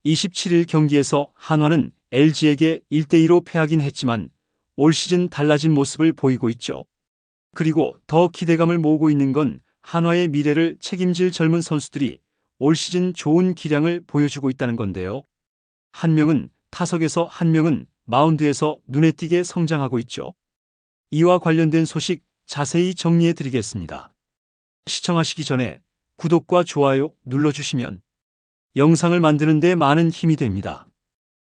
27일 경기에서 한화는 LG에게 1대2로 패하긴 했지만 올 시즌 달라진 모습을 보이고 있죠. 그리고 더 기대감을 모으고 있는 건 한화의 미래를 책임질 젊은 선수들이 올 시즌 좋은 기량을 보여주고 있다는 건데요. 한 명은 타석에서 한 명은 마운드에서 눈에 띄게 성장하고 있죠. 이와 관련된 소식 자세히 정리해 드리겠습니다. 시청하시기 전에 구독과 좋아요 눌러주시면 영상을 만드는 데 많은 힘이 됩니다.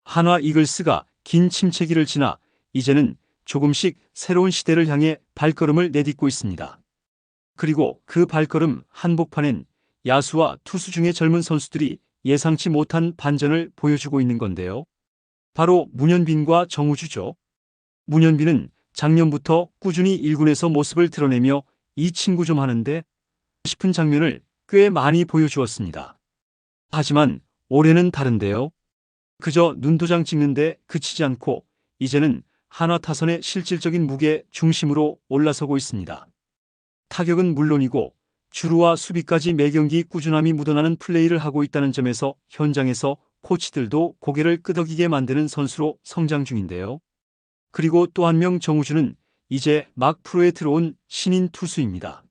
한화 이글스가 긴 침체기를 지나 이제는 조금씩 새로운 시대를 향해 발걸음을 내딛고 있습니다. 그리고 그 발걸음 한복판엔 야수와 투수 중의 젊은 선수들이 예상치 못한 반전을 보여주고 있는 건데요. 바로 문현빈과 정우주죠. 문현빈은 작년부터 꾸준히 1군에서 모습을 드러내며 이 친구 좀 하는데 싶은 장면을 꽤 많이 보여주었습니다. 하지만 올해는 다른데요. 그저 눈도장 찍는데 그치지 않고 이제는 한화 타선의 실질적인 무게 중심으로 올라서고 있습니다. 타격은 물론이고 주루와 수비까지 매경기 꾸준함이 묻어나는 플레이를 하고 있다는 점에서 현장에서 코치들도 고개를 끄덕이게 만드는 선수로 성장 중인데요. 그리고 또 한 명 정우주는 이제 막 프로에 들어온 신인 투수입니다.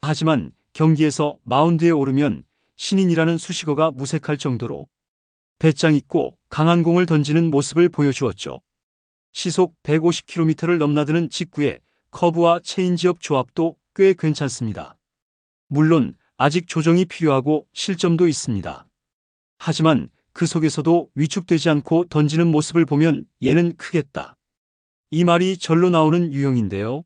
하지만 경기에서 마운드에 오르면 신인이라는 수식어가 무색할 정도로 배짱 있고 강한 공을 던지는 모습을 보여주었죠. 시속 150km를 넘나드는 직구에 커브와 체인지업 조합도 꽤 괜찮습니다. 물론 아직 조정이 필요하고 실점도 있습니다. 하지만 그 속에서도 위축되지 않고 던지는 모습을 보면 얘는 크겠다. 이 말이 절로 나오는 유형인데요.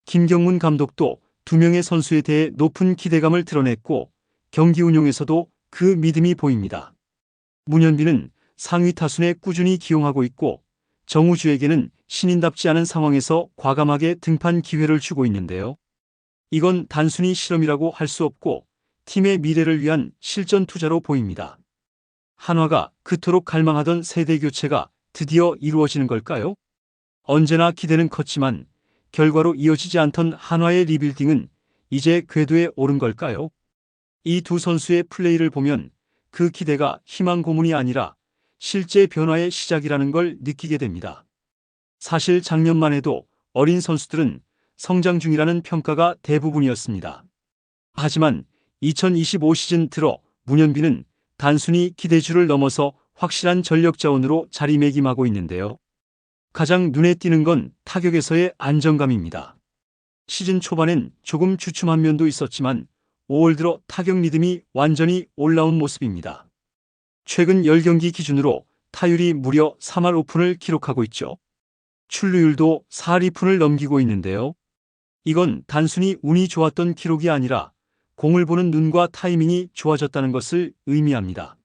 김경문 감독도 두 명의 선수에 대해 높은 기대감을 드러냈고 경기 운용에서도 그 믿음이 보입니다. 문현빈은 상위 타순에 꾸준히 기용하고 있고 정우주에게는 신인답지 않은 상황에서 과감하게 등판 기회를 주고 있는데요. 이건 단순히 실험이라고 할 수 없고 팀의 미래를 위한 실전 투자로 보입니다. 한화가 그토록 갈망하던 세대 교체가 드디어 이루어지는 걸까요? 언제나 기대는 컸지만 결과로 이어지지 않던 한화의 리빌딩은 이제 궤도에 오른 걸까요? 이 두 선수의 플레이를 보면 그 기대가 희망 고문이 아니라 실제 변화의 시작이라는 걸 느끼게 됩니다. 사실 작년만 해도 어린 선수들은 성장 중이라는 평가가 대부분이었습니다. 하지만 2025 시즌 들어 문현빈은 단순히 기대주를 넘어서 확실한 전력 자원으로 자리매김하고 있는데요. 가장 눈에 띄는 건 타격에서의 안정감입니다. 시즌 초반엔 조금 주춤한 면도 있었지만 5월 들어 타격 리듬이 완전히 올라온 모습입니다. 최근 10경기 기준으로 타율이 무려 3할 오픈을 기록하고 있죠. 출루율도 4할 2푼을 넘기고 있는데요. 이건 단순히 운이 좋았던 기록이 아니라 공을 보는 눈과 타이밍이 좋아졌다는 것을 의미합니다.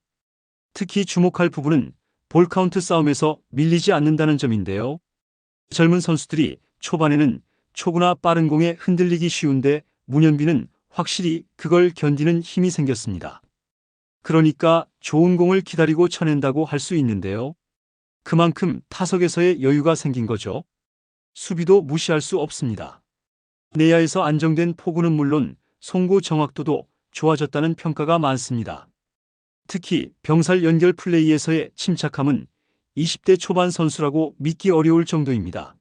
특히 주목할 부분은 볼 카운트 싸움에서 밀리지 않는다는 점인데요. 젊은 선수들이 초반에는 초구나 빠른 공에 흔들리기 쉬운데 문현빈은 확실히 그걸 견디는 힘이 생겼습니다. 그러니까 좋은 공을 기다리고 쳐낸다고 할 수 있는데요. 그만큼 타석에서의 여유가 생긴 거죠. 수비도 무시할 수 없습니다. 내야에서 안정된 포구는 물론 송구 정확도도 좋아졌다는 평가가 많습니다. 특히 병살 연결 플레이에서의 침착함은 20대 초반 선수라고 믿기 어려울 정도입니다.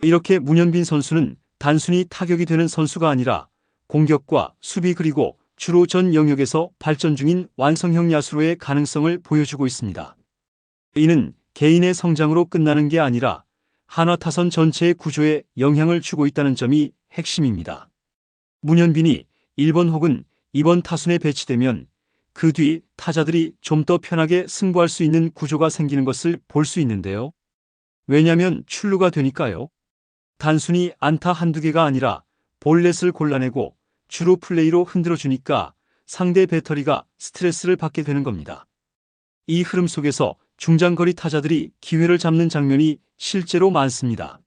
이렇게 문현빈 선수는 단순히 타격이 되는 선수가 아니라 공격과 수비 그리고 주로 전 영역에서 발전 중인 완성형 야수로의 가능성을 보여주고 있습니다. 이는 개인의 성장으로 끝나는 게 아니라 한화 타선 전체의 구조에 영향을 주고 있다는 점이 핵심입니다. 문현빈이 1번 혹은 2번 타순에 배치되면 그 뒤 타자들이 좀 더 편하게 승부할 수 있는 구조가 생기는 것을 볼 수 있는데요. 왜냐면 출루가 되니까요. 단순히 안타 한두 개가 아니라 볼넷을 골라내고 주로 플레이로 흔들어주니까 상대 배터리가 스트레스를 받게 되는 겁니다. 이 흐름 속에서 중장거리 타자들이 기회를 잡는 장면이 실제로 많습니다.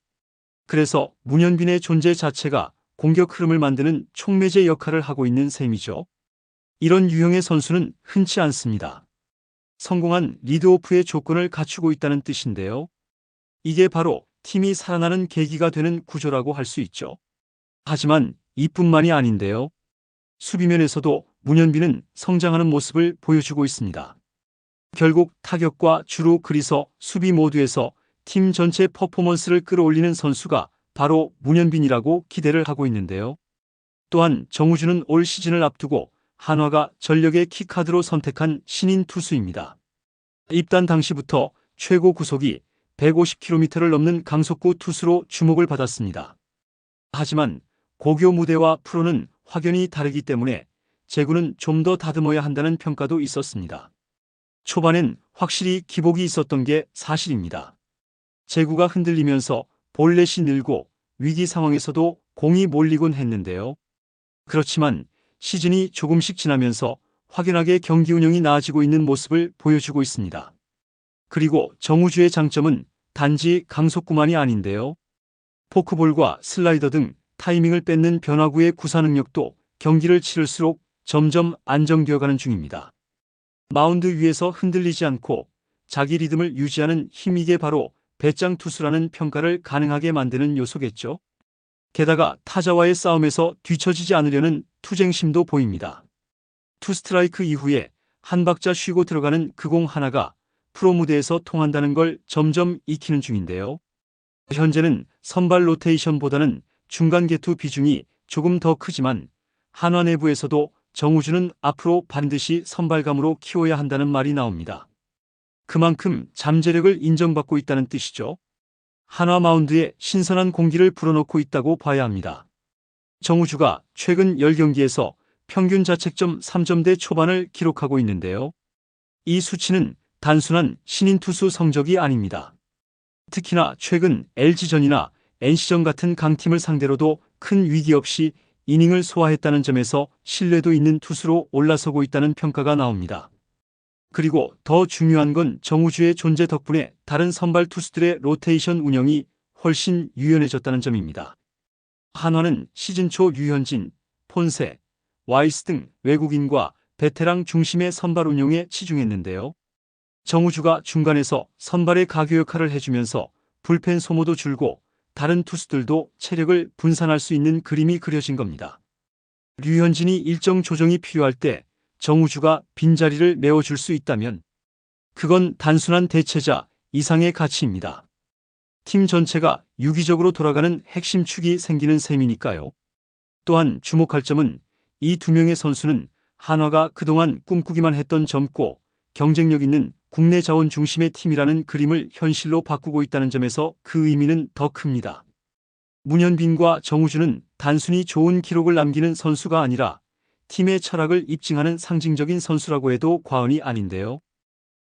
그래서 문현빈의 존재 자체가 공격 흐름을 만드는 촉매제 역할을 하고 있는 셈이죠. 이런 유형의 선수는 흔치 않습니다. 성공한 리드오프의 조건을 갖추고 있다는 뜻인데요. 이게 바로 팀이 살아나는 계기가 되는 구조라고 할 수 있죠. 하지만 이뿐만이 아닌데요. 수비면에서도 문현빈은 성장하는 모습을 보여주고 있습니다. 결국 타격과 주루 그리서 수비 모두에서 팀 전체 퍼포먼스를 끌어올리는 선수가 바로 문현빈이라고 기대를 하고 있는데요. 또한 정우주는 올 시즌을 앞두고 한화가 전력의 키카드로 선택한 신인 투수입니다. 입단 당시부터 최고 구속이 150km를 넘는 강속구 투수로 주목을 받았습니다. 하지만 고교 무대와 프로는 확연히 다르기 때문에 제구는 좀 더 다듬어야 한다는 평가도 있었습니다. 초반엔 확실히 기복이 있었던 게 사실입니다. 제구가 흔들리면서 볼넷이 늘고 위기 상황에서도 공이 몰리곤 했는데요. 그렇지만 시즌이 조금씩 지나면서 확연하게 경기 운영이 나아지고 있는 모습을 보여주고 있습니다. 그리고 정우주의 장점은 단지 강속구만이 아닌데요. 포크볼과 슬라이더 등 타이밍을 뺏는 변화구의 구사 능력도 경기를 치를수록 점점 안정되어가는 중입니다. 마운드 위에서 흔들리지 않고 자기 리듬을 유지하는 힘, 이게 바로 배짱 투수라는 평가를 가능하게 만드는 요소겠죠. 게다가 타자와의 싸움에서 뒤처지지 않으려는 투쟁심도 보입니다. 투 스트라이크 이후에 한 박자 쉬고 들어가는 그 공 하나가 프로 무대에서 통한다는 걸 점점 익히는 중인데요. 현재는 선발 로테이션보다는 중간 개투 비중이 조금 더 크지만 한화 내부에서도 정우주는 앞으로 반드시 선발감으로 키워야 한다는 말이 나옵니다. 그만큼 잠재력을 인정받고 있다는 뜻이죠. 한화 마운드에 신선한 공기를 불어넣고 있다고 봐야 합니다. 정우주가 최근 10경기에서 평균 자책점 3점대 초반을 기록하고 있는데요. 이 수치는 단순한 신인 투수 성적이 아닙니다. 특히나 최근 LG전이나 NC전 같은 강팀을 상대로도 큰 위기 없이 이닝을 소화했다는 점에서 신뢰도 있는 투수로 올라서고 있다는 평가가 나옵니다. 그리고 더 중요한 건 정우주의 존재 덕분에 다른 선발 투수들의 로테이션 운영이 훨씬 유연해졌다는 점입니다. 한화는 시즌 초 류현진, 폰세, 와이스 등 외국인과 베테랑 중심의 선발 운용에 치중했는데요. 정우주가 중간에서 선발의 가교 역할을 해주면서 불펜 소모도 줄고 다른 투수들도 체력을 분산할 수 있는 그림이 그려진 겁니다. 류현진이 일정 조정이 필요할 때 정우주가 빈자리를 메워줄 수 있다면 그건 단순한 대체자 이상의 가치입니다. 팀 전체가 유기적으로 돌아가는 핵심 축이 생기는 셈이니까요. 또한 주목할 점은 이 두 명의 선수는 한화가 그동안 꿈꾸기만 했던 젊고 경쟁력 있는 국내 자원 중심의 팀이라는 그림을 현실로 바꾸고 있다는 점에서 그 의미는 더 큽니다. 문현빈과 정우주는 단순히 좋은 기록을 남기는 선수가 아니라 팀의 철학을 입증하는 상징적인 선수라고 해도 과언이 아닌데요.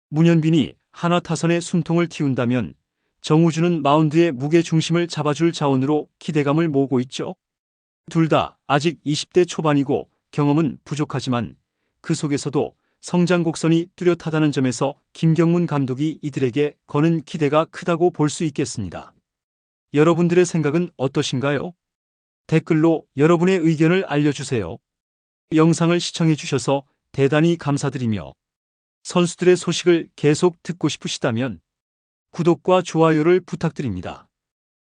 문현빈이 한화 타선의 숨통을 틔운다면 정우주는 마운드의 무게 중심을 잡아줄 자원으로 기대감을 모으고 있죠. 둘 다 아직 20대 초반이고 경험은 부족하지만 그 속에서도 성장 곡선이 뚜렷하다는 점에서 김경문 감독이 이들에게 거는 기대가 크다고 볼 수 있겠습니다. 여러분들의 생각은 어떠신가요? 댓글로 여러분의 의견을 알려주세요. 영상을 시청해주셔서 대단히 감사드리며 선수들의 소식을 계속 듣고 싶으시다면 구독과 좋아요를 부탁드립니다.